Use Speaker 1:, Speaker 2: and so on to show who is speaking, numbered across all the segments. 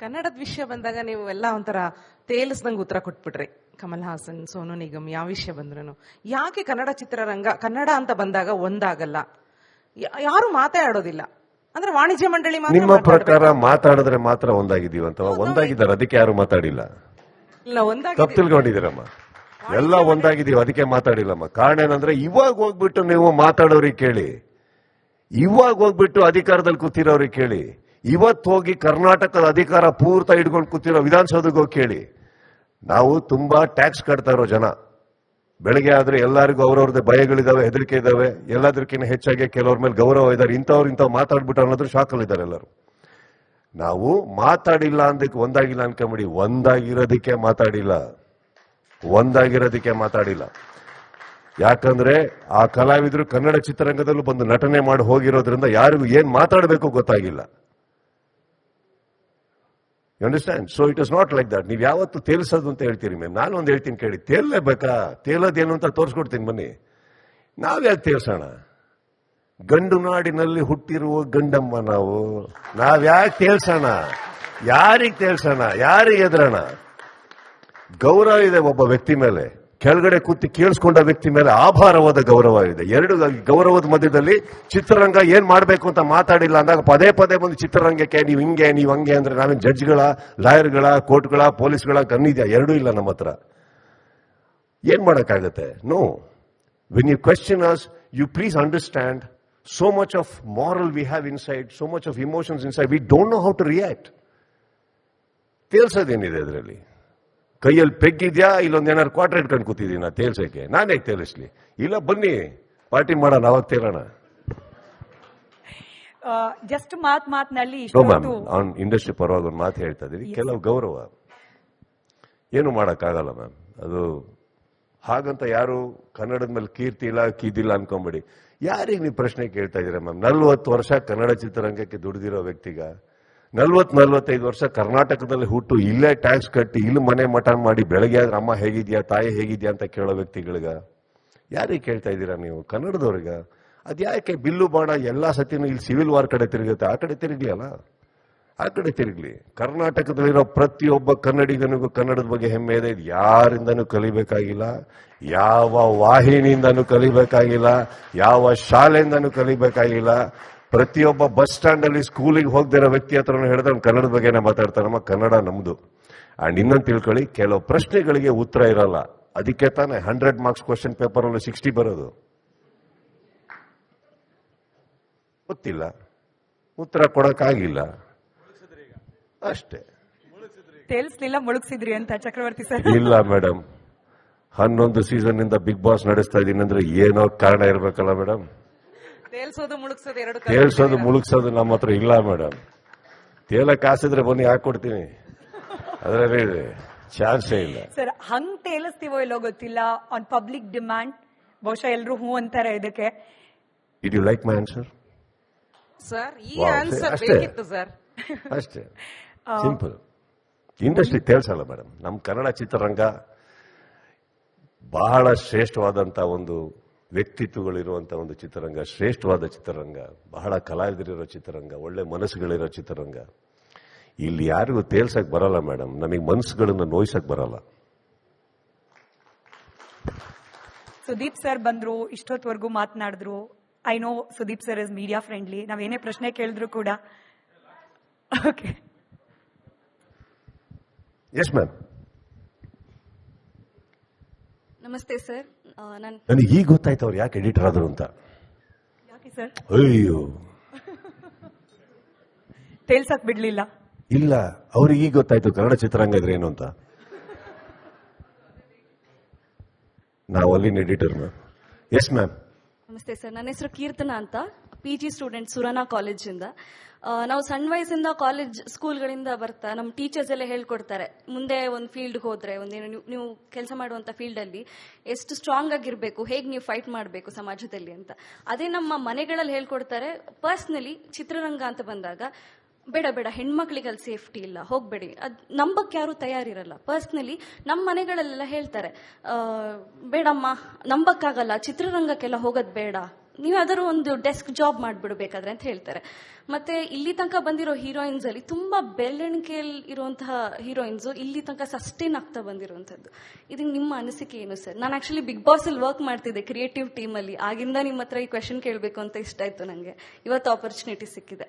Speaker 1: ಕನ್ನಡದ ವಿಷಯ ಬಂದಾಗ ನೀವು ಎಲ್ಲ ಒಂಥರ ತೇಲಿಸ್ದಂಗೆ ಉತ್ತರ ಕೊಟ್ಬಿಟ್ರಿ. ಕಮಲ್ ಹಾಸನ್, ಸೋನು ನಿಗಮ್, ಯಾವ ವಿಷಯ ಬಂದ್ರು ಯಾಕೆ ಕನ್ನಡ ಚಿತ್ರರಂಗ ಕನ್ನಡ ಅಂತ ಬಂದಾಗ ಒಂದಾಗಲ್ಲ? ಯಾರು ಮಾತಾಡೋದಿಲ್ಲ ಅಂದ್ರೆ ವಾಣಿಜ್ಯ ಮಂಡಳಿ ಮಾತ್ರ.
Speaker 2: ನಿಮ್ಮ ಪ್ರಕಾರ ಮಾತಾಡಿದ್ರೆ ಮಾತ್ರ ಒಂದಾಗಿದೀವಿ ಅಂತ? ಒಂದಾಗಿದ್ದಾರೆ, ಅದಕ್ಕೆ ಯಾರು ಮಾತಾಡಿಲ್ಲ. ತಪ್ಪು ತಿಳ್ಕೊಂಡಿದ್ದೀರಮ್ಮ. ಎಲ್ಲ ಒಂದಾಗಿದೀವಿ, ಅದಕ್ಕೆ ಮಾತಾಡಿಲ್ಲಮ್ಮ. ಕಾರಣ ಏನಂದ್ರೆ ಇವಾಗ ಹೋಗ್ಬಿಟ್ಟು ನೀವು ಮಾತಾಡೋರಿಗೆ ಕೇಳಿ, ಇವಾಗ ಹೋಗ್ಬಿಟ್ಟು ಅಧಿಕಾರದಲ್ಲಿ ಕೂತಿರೋರಿಗೆ ಕೇಳಿ, ಇವತ್ತು ಹೋಗಿ ಕರ್ನಾಟಕದ ಅಧಿಕಾರ ಪೂರ್ತ ಹಿಡ್ಕೊಂಡು ಕೂತಿರೋ ವಿಧಾನಸೌಧಕ್ಕೆ ಹೋಗಿ ಕೇಳಿ. ನಾವು ತುಂಬಾ ಟ್ಯಾಕ್ಸ್ ಕಟ್ತಾ ಇರೋ ಜನ. ಬೆಳಗ್ಗೆ ಆದ್ರೆ ಎಲ್ಲರಿಗೂ ಅವ್ರವ್ರದ್ದೇ ಭಯಗಳಿದಾವೆ, ಹೆದರಿಕೆ ಇದಾವೆ. ಎಲ್ಲದಕ್ಕಿಂತ ಹೆಚ್ಚಾಗಿ ಕೆಲವ್ರ ಮೇಲೆ ಗೌರವ ಇದ್ದಾರೆ. ಇಂಥವ್ರು ಮಾತಾಡ್ಬಿಟ್ಟು ಅನ್ನೋದ್ರ ಶಾಕಲ್ಲಿದ್ದಾರೆ ಎಲ್ಲರೂ. ನಾವು ಮಾತಾಡಿಲ್ಲ ಅಂದಕ್ಕೆ ಒಂದಾಗಿಲ್ಲ ಅನ್ಕೊಂಬಿಡಿ. ಒಂದಾಗಿರೋದಕ್ಕೆ ಮಾತಾಡಿಲ್ಲ. ಯಾಕಂದ್ರೆ ಆ ಕಲಾವಿದರು ಕನ್ನಡ ಚಿತ್ರರಂಗದಲ್ಲೂ ಬಂದು ನಟನೆ ಮಾಡಿ ಹೋಗಿರೋದ್ರಿಂದ ಯಾರಿಗೂ ಏನ್ ಮಾತಾಡಬೇಕು ಗೊತ್ತಾಗಿಲ್ಲ. You understand? So it is not like that. ನೀವು ಯಾವತ್ತು ತೇಲ್ಸೋದು ಅಂತ ಹೇಳ್ತೀರಿ ಮ್ಯಾಮ್. ನಾನು ಒಂದು ಹೇಳ್ತೀನಿ ಕೇಳಿ, ತೇಲ್ಲೇಬೇಕಾ? ತೇಲೋದೇನು ಅಂತ ತೋರಿಸ್ಕೊಡ್ತೀನಿ ಬನ್ನಿ. ನಾವ್ಯಾಕೆ ತೇಲ್ಸೋಣ? ಗಂಡು ನಾಡಿನಲ್ಲಿ ಹುಟ್ಟಿರುವ ಗಂಡಮ್ಮ ನಾವು. ನಾವ್ಯಾಕೆ ತೇಲ್ಸೋಣ? ಯಾರಿಗೆ ತೇಲ್ಸೋಣ? ಯಾರಿಗೆ ಎದುರೋಣ? ಗೌರವ ಇದೆ ಒಬ್ಬ ವ್ಯಕ್ತಿ ಮೇಲೆ, ಕೆಳಗಡೆ ಕೂತಿ ಕೇಳಿಸ್ಕೊಂಡ ವ್ಯಕ್ತಿ ಮೇಲೆ ಆಭಾರವಾದ ಗೌರವ ಇದೆ. ಎರಡು ಗೌರವದ ಮಧ್ಯದಲ್ಲಿ ಚಿತ್ರರಂಗ ಏನ್ ಮಾಡ್ಬೇಕು ಅಂತ ಮಾತಾಡಿಲ್ಲ ಅಂದಾಗ ಪದೇ ಪದೇ ಬಂದು ಚಿತ್ರರಂಗಕ್ಕೆ ನೀವು ಹಿಂಗೆ ನೀವು ಹಂಗೆ ಅಂದ್ರೆ ನಾವೇನು ಜಡ್ಜ್ಗಳ, ಲಾಯರ್ಗಳ, ಕೋರ್ಟ್ಗಳ, ಪೊಲೀಸ್ಗಳ ಕಣ್ಣಿದ್ಯಾ? ಎರಡೂ ಇಲ್ಲ ನಮ್ಮ ಹತ್ರ. ಏನ್ ಮಾಡಕ್ಕಾಗತ್ತೆ? No. When you question us, you please understand so much of moral we have inside, so much of emotions inside, we don't know how to react. ತೇಲ್ಸೋದೇನಿದೆ ಅದರಲ್ಲಿ? ಕೈಯಲ್ಲಿ ಪೆಗ್ಗಿದ್ಯಾ, ಇಲ್ಲೊಂದು ಏನಾರು ಕ್ವಾರ್ಟರ್ ಇಟ್ಕೊಂಡು ಕೂತಿದ್ದೀನ ತೇಲ್ಸಕ್ಕೆ? ನಾನೇ ತೇಲಿಸ್ಲಿ? ಇಲ್ಲ, ಬನ್ನಿ ಪಾರ್ಟಿ ಮಾಡೋಣ, ಅವಾಗ ತೇರೋಣ.
Speaker 3: ಜಸ್ಟ್ ಮಾತಿನಲ್ಲಿ
Speaker 2: ಮ್ಯಾಮ್, ಇಂಡಸ್ಟ್ರಿ ಪರವಾಗಿ ಒಂದು ಮಾತು ಹೇಳ್ತಾ ಇದೀವಿ. ಕೆಲವು ಗೌರವ ಏನು ಮಾಡೋಕ್ಕಾಗಲ್ಲ ಮ್ಯಾಮ್. ಅದು ಹಾಗಂತ ಯಾರು ಕನ್ನಡದ ಮೇಲೆ ಕೀರ್ತಿ ಇಲ್ಲ ಕೀದಿಲ್ಲ ಅನ್ಕೊಂಬೇಡಿ. ಯಾರಿಗೆ ನೀವು ಪ್ರಶ್ನೆ ಕೇಳ್ತಾ ಇದ್ದೀರಾ ಮ್ಯಾಮ್? 40 ವರ್ಷ ಕನ್ನಡ ಚಿತ್ರರಂಗಕ್ಕೆ ದುಡಿದಿರೋ ವ್ಯಕ್ತಿಗ, 40-45 ವರ್ಷ ಕರ್ನಾಟಕದಲ್ಲಿ ಹುಟ್ಟು ಇಲ್ಲೇ ಟ್ಯಾಕ್ಸ್ ಕಟ್ಟಿ ಇಲ್ಲಿ ಮನೆ ಮಠ ಮಾಡಿ ಬೆಳಗ್ಗೆ ಆದ್ರೆ ಅಮ್ಮ ಹೇಗಿದ್ಯಾ, ತಾಯಿ ಹೇಗಿದ್ಯಾ ಅಂತ ಕೇಳೋ ವ್ಯಕ್ತಿಗಳಿಗ ಯಾರಿಗೆ ಕೇಳ್ತಾ ಇದ್ದೀರಾ ನೀವು? ಕನ್ನಡದವ್ರಿಗ? ಅದ್ಯಾಕೆ ಬಿಲ್ಲು ಬಾಣ ಎಲ್ಲಾ ಸತಿನೂ ಇಲ್ಲಿ ಸಿವಿಲ್ ವಾರ್ ಕಡೆ ತಿರುಗುತ್ತೆ? ಆ ಕಡೆ ತಿರುಗ್ಲಿಯಲ್ಲ, ಆ ಕಡೆ ತಿರುಗ್ಲಿ. ಕರ್ನಾಟಕದಲ್ಲಿರೋ ಪ್ರತಿಯೊಬ್ಬ ಕನ್ನಡಿಗನಿಗೂ ಕನ್ನಡದ ಬಗ್ಗೆ ಹೆಮ್ಮೆ ಇದೆ. ಯಾರಿಂದನೂ ಕಲಿಬೇಕಾಗಿಲ್ಲ, ಯಾವ ವಾಹಿನಿಯಿಂದನೂ ಕಲಿಬೇಕಾಗಿಲ್ಲ, ಯಾವ ಶಾಲೆಯಿಂದನೂ ಕಲಿಬೇಕಾಗಿಲ್ಲ. ಪ್ರತಿಯೊಬ್ಬ ಬಸ್ ಸ್ಟ್ಯಾಂಡ್ ಅಲ್ಲಿ ಸ್ಕೂಲಿಗೆ ಹೋಗದಿರೋ ವ್ಯಕ್ತಿ ಹತ್ರ ಹೇಳಿದ್ರೆ ಕನ್ನಡದ ಬಗ್ಗೆನೇ ಮಾತಾಡ್ತಾನಮ್ಮ. ಕನ್ನಡ ನಮ್ದು. ಅಂಡ್ ಇನ್ನೊಂದು ತಿಳ್ಕೊಳ್ಳಿ, ಕೆಲವು ಪ್ರಶ್ನೆಗಳಿಗೆ ಉತ್ತರ ಇರಲ್ಲ. ಅದಕ್ಕೆ ತಾನೆ 100 ಮಾರ್ಕ್ಸ್ ಕ್ವಶನ್ ಪೇಪರ್ ಅಲ್ಲಿ 60 ಬರೋದು. ಗೊತ್ತಿಲ್ಲ, ಉತ್ತರ ಕೊಡಕ್ಕಾಗಿಲ್ಲ ಅಷ್ಟೇ.
Speaker 3: ತೇಲ್ಸ್ಲಿಲ್ಲ, ಮುಳುಗಿಸಿದ್ರಿ ಅಂತ ಚಕ್ರವರ್ತಿ ಸರ್.
Speaker 2: ಇಲ್ಲ ಮೇಡಮ್, 11 ಸೀಸನ್ ಇಂದ ಬಿಗ್ ಬಾಸ್ ನಡೆಸ್ತಾ ಇದೀನಿ ಅಂದ್ರೆ ಏನೋ ಕಾರಣ ಇರ್ಬೇಕಲ್ಲ ಮೇಡಮ್. ತೇಲ್ಸೋದು ಮುಳುಗ್ಸೋದು ನಮ್ಮ ಹತ್ರ ಇಲ್ಲ ಮೇಡಮ್. ತೇಲಕ್ ಆಸಿದ್ರೆ ಬನ್ನಿ ಹಾಕೊಡ್ತೀನಿ, ಅದರಲ್ಲಿ ಚಾನ್ಸೇ ಇಲ್ಲ
Speaker 3: ಸರ್. ಹಂಗ್ ತೇಲಿಸ್ತೀವೋ ಇಲ್ಲೋ ಗೊತ್ತಿಲ್ಲ. ಆನ್ ಪಬ್ಲಿಕ್ ಡಿಮ್ಯಾಂಡ್ ಬಹುಶಃ ಎಲ್ರು ಹೂ ಅಂತಾರೆ ಇದಕ್ಕೆ.
Speaker 2: Did you like my answer?
Speaker 1: Sir, ಈ ಆನ್ಸರ್ ಬೇಕಿತ್ತು ಸರ್.
Speaker 2: ಅಷ್ಟೇ, ಸಿಂಪಲ್. ಇಂಡಸ್ಟ್ರಿ ತೇಲ್ಸಲ್ಲ ಮೇಡಮ್. ನಮ್ಮ ಕನ್ನಡ ಚಿತ್ರರಂಗ ಬಹಳ ಶ್ರೇಷ್ಠವಾದಂತ ಒಂದು ವ್ಯಕ್ತಿತ್ವಗಳಿರುವಂತ ಒಂದು ಚಿತ್ರರಂಗ, ಶ್ರೇಷ್ಠವಾದ ಚಿತ್ರರಂಗ, ಬಹಳ ಕಲಾವಿದರಿರೋ ಚಿತ್ರರಂಗ, ಒಳ್ಳೆ ಮನಸ್ಸುಗಳಿರೋ ಚಿತ್ರರಂಗ. ಇಲ್ಲಿ ಯಾರಿಗೂ ತೇಲ್ಸಕ್ ಬರಲ್ಲ ಮೇಡಮ್. ನಮಗೆ ಮನಸ್ಸುಗಳನ್ನ ನೋಯ್ಸಕ್ ಬರಲ್ಲ.
Speaker 3: ಸುದೀಪ್ ಸರ್ ಬಂದ್ರು, ಇಷ್ಟೊತ್ತವರೆಗೂ ಮಾತನಾಡಿದ್ರು. I know Sudeep sir is media friendly. ನಾವೇನೇ ಪ್ರಶ್ನೆ ಕೇಳಿದ್ರು ಕೂಡ. Okay,
Speaker 2: yes ma'am.
Speaker 4: ನಮಸ್ತೆ ಸರ್.
Speaker 2: ನನಗೆ ಈಗ ಗೊತ್ತಾಯ್ತು ಅವ್ರು ಯಾಕೆ ಎಡಿಟರ್ ಆದ್ರು ಅಂತ.
Speaker 3: ಯಾಕೆ ಸರ್?
Speaker 2: ಅಯ್ಯೋ,
Speaker 3: ತೇಲ್ಸಕ್ ಬಿಡ್ಲಿಲ್ಲ.
Speaker 2: ಇಲ್ಲ, ಅವ್ರಿಗೆ ಈಗ ಗೊತ್ತಾಯ್ತು ಕನ್ನಡ ಚಿತ್ರರಂಗ ಇದ್ರೆ ಏನು ಅಂತ. ನಾವು ಅಲ್ಲಿನ ಎಡಿಟರ್ ಮ್ಯಾಮ್. S ma'am.
Speaker 4: ನಮಸ್ತೆ ಸರ್, ನನ್ನ ಹೆಸರು ಕೀರ್ತನಾ ಅಂತ, PG ಸ್ಟೂಡೆಂಟ್, ಸುರನಾ ಕಾಲೇಜಿಂದ. ನಾವು ಸಣ್ಣ ವಯಸ್ಸಿಂದ ಕಾಲೇಜ್ ಸ್ಕೂಲ್ಗಳಿಂದ ಬರ್ತಾ ನಮ್ಮ ಟೀಚರ್ಸ್ ಎಲ್ಲ ಹೇಳ್ಕೊಡ್ತಾರೆ, ಮುಂದೆ ಒಂದು ಫೀಲ್ಡ್ಗೆ ಹೋದ್ರೆ, ಒಂದೇನು ನೀವು ಕೆಲಸ ಮಾಡುವಂತ ಫೀಲ್ಡ್ ಅಲ್ಲಿ ಎಷ್ಟು ಸ್ಟ್ರಾಂಗ್ ಆಗಿರ್ಬೇಕು, ಹೇಗೆ ನೀವು ಫೈಟ್ ಮಾಡಬೇಕು ಸಮಾಜದಲ್ಲಿ ಅಂತ. ಅದೇ ನಮ್ಮ ಮನೆಗಳಲ್ಲಿ ಹೇಳ್ಕೊಡ್ತಾರೆ. ಪರ್ಸ್ನಲಿ ಚಿತ್ರರಂಗ ಅಂತ ಬಂದಾಗ ಬೇಡ ಬೇಡ, ಹೆಣ್ಮಕ್ಳಿಗೆ ಅಲ್ಲಿ ಸೇಫ್ಟಿ ಇಲ್ಲ, ಹೋಗ್ಬೇಡಿ, ಅದ್ ನಂಬಕ್ ಯಾರು ತಯಾರಿರಲ್ಲ. ಪರ್ಸ್ನಲಿ ನಮ್ಮ ಮನೆಗಳಲ್ಲೆಲ್ಲ ಹೇಳ್ತಾರೆ, ಬೇಡಮ್ಮ, ನಂಬಕ್ಕಾಗಲ್ಲ, ಚಿತ್ರರಂಗಕ್ಕೆಲ್ಲ ಹೋಗೋದ್ ಬೇಡ ನೀವು ಯಾವ್ದಾದ್ರು ಒಂದು ಡೆಸ್ಕ್ ಜಾಬ್ ಮಾಡ್ಬಿಡ್ಬೇಕಾದ್ರೆ ಅಂತ ಹೇಳ್ತಾರೆ. ಮತ್ತೆ ಇಲ್ಲಿ ತನಕ ಬಂದಿರೋ ಹೀರೋಯಿನ್ಸ್ ಅಲ್ಲಿ ತುಂಬಾ ಬೆಳವಣಿಗೆಯಲ್ಲಿ ಇರುವಂತಹ ಹೀರೋಯಿನ್ಸ್ ಇಲ್ಲಿ ತನಕ ಸಸ್ಟೈನ್ ಆಗ್ತಾ ಬಂದಿರುವಂತದ್ದು. ಇದಕ್ಕೆ ನಿಮ್ಮ ಅನಿಸಿಕೆ ಏನು ಸರ್? ನಾನು ಆಕ್ಚುಲಿ ಬಿಗ್ ಬಾಸ್ ಅಲ್ಲಿ ವರ್ಕ್ ಮಾಡ್ತಿದ್ದೆ ಕ್ರಿಯೇಟಿವ್ ಟೀಮ್ ಅಲ್ಲಿ. ಆಗಿಂದ ನಿಮ್ಮ ಹತ್ರ ಈ ಕ್ವೆಶನ್ ಕೇಳಬೇಕು ಅಂತ ಇಷ್ಟ ಆಯ್ತು ನಂಗೆ. ಇವತ್ತು ಆಪರ್ಚುನಿಟಿ ಸಿಕ್ಕಿದೆ.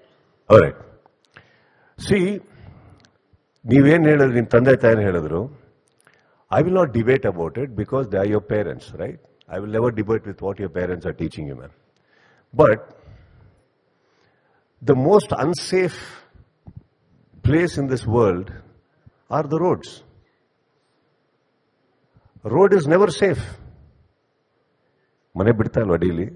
Speaker 2: ನೀವೇನ್ ಹೇಳಿದ್ರು, ನಿಮ್ ತಂದೆ ತಾಯಿ ಹೇಳಿದ್ರು, I will not debate about it because they are your parents, right? I will never debate with what your parents are teaching you, man. But the most unsafe place in this world are the roads. Road is never safe. ಮನೆ ಬಿಡ್ತಾ ಇಲ್ವಾ daily?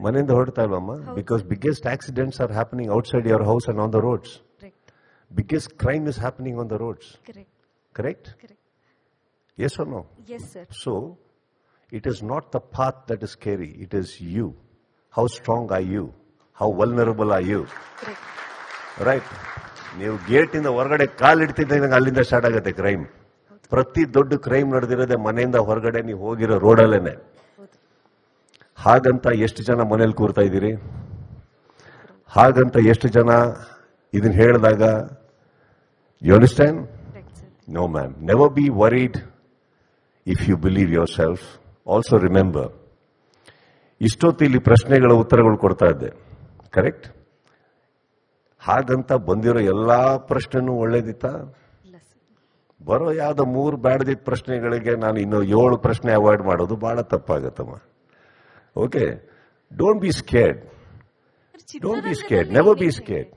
Speaker 2: ಮನೆಯಿಂದ ಹೊರಡ್ತಾ ಇಲ್ವಮ್ಮ? Because biggest accidents are happening outside your house and on the roads. Biggest crime is happening on the roads. Correct? Yes or no?
Speaker 4: Yes, sir.
Speaker 2: So, it is not the path that is scary. It is you. How strong are you? How vulnerable are you?
Speaker 4: Correct.
Speaker 2: Right? ನೀವು gate ಇಂದ ಹೊರಗಡೆ ಕಾಲಿಡ್ತಿದ್ದಂಗೆ ಅಲ್ಲಿಂದ start ಆಗುತ್ತೆ crime. ಪ್ರತಿ ದೊಡ್ಡ crime ನಡೆದಿರೋದೆ ಮನೆಯಿಂದ ಹೊರಗಡೆ ನೀವು ಹೋಗಿರೋ ರೋಡಲ್ಲೇನೆ. ಹಾಗಂತ ಎಷ್ಟು ಜನ ಮನೇಲಿ ಕೂರ್ತಾ ಇದ್ದೀರಿ? ಹಾಗಂತ ಎಷ್ಟು ಜನ ಇದನ್ನ ಹೇಳಿದಾಗ you understand? No, ma'am. Never be worried if you believe yourself. Also remember, ಇಷ್ಟೊತ್ತಿಲ್ಲಿ ಪ್ರಶ್ನೆಗಳ ಉತ್ತರಗಳು ಕೊಡ್ತಾ ಇದ್ದೆ, ಕರೆಕ್ಟ್? ಹಾಗಂತ ಬಂದಿರೋ ಎಲ್ಲಾ ಪ್ರಶ್ನೆನೂ ಒಳ್ಳೇದಿತ್ತಾ? ಬರೋ ಯಾವ್ದೋ 3 ಬ್ಯಾಡದಿದ್ದ ಪ್ರಶ್ನೆಗಳಿಗೆ ನಾನು ಇನ್ನು 7 ಪ್ರಶ್ನೆ ಅವಾಯ್ಡ್ ಮಾಡೋದು ಬಹಳ ತಪ್ಪಾಗತ್ತಮ್ಮ. Okay, don't be scared. Don't be scared. Never be scared.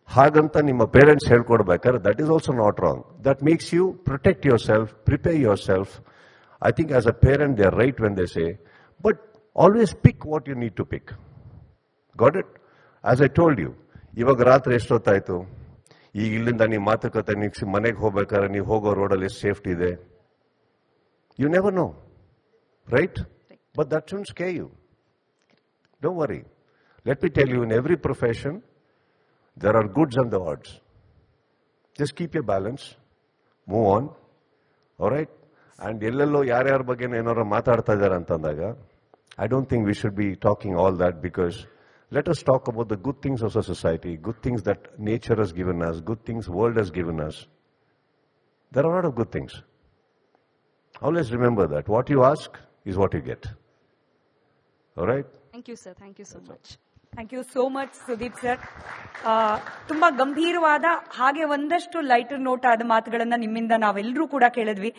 Speaker 2: ಹಾಗಂತ ನಿಮ್ಮ ಪೇರೆಂಟ್ಸ್ ಹೇಳ್ಕೊಡ್ಬೇಕಾದ್ರೆ that is also not wrong. That makes you protect yourself, prepare yourself. I think as a parent they are right when they say, but always pick what you need to pick. Got it? As I told you, ಇವಾಗ ರಾತ್ರಿ ಎಷ್ಟೊತ್ತಾಯ್ತು? ಈಗ ಇಲ್ಲಿಂದ ನೀವು ಮಾತುಕತೆ ಮನೆಗೆ ಹೋಗ್ಬೇಕಾದ್ರೆ ನೀವು ಹೋಗೋ ರೋಡಲ್ಲಿ ಎಷ್ಟು ಸೇಫ್ಟಿ ಇದೆ? You never know, right? But that shouldn't scare you. Don't worry. Let me tell you, in every profession there are goods and the odds. Just keep your balance. Move on. All right? And ಎಲ್ಲೆಲ್ಲೋ ಯಾರ್ಯಾರ ಬಗ್ಗೆ ಏನಾರು ಮಾತಾಡ್ತಾ ಇದ್ದಾರೆ ಅಂತಂದಾಗ I don't think we should be talking all that, because let us talk about the good things of our society, good things that nature has given us, good things world has given us. There are a lot of good things. Always remember that. What you ask is what you get. All right?
Speaker 4: Thank you, sir. Thank you so much.
Speaker 3: Thank you so much Sudeep sir. ತುಂಬಾ ಗಂಭೀರವಾದ ಹಾಗೆ ಒಂದಷ್ಟು lighter note ಆದ ಮಾತುಗಳನ್ನ ನಿಮ್ಮಿಂದ ನಾವೆಲ್ಲರೂ ಕೂಡ ಕೇಳಿದ್ವಿ.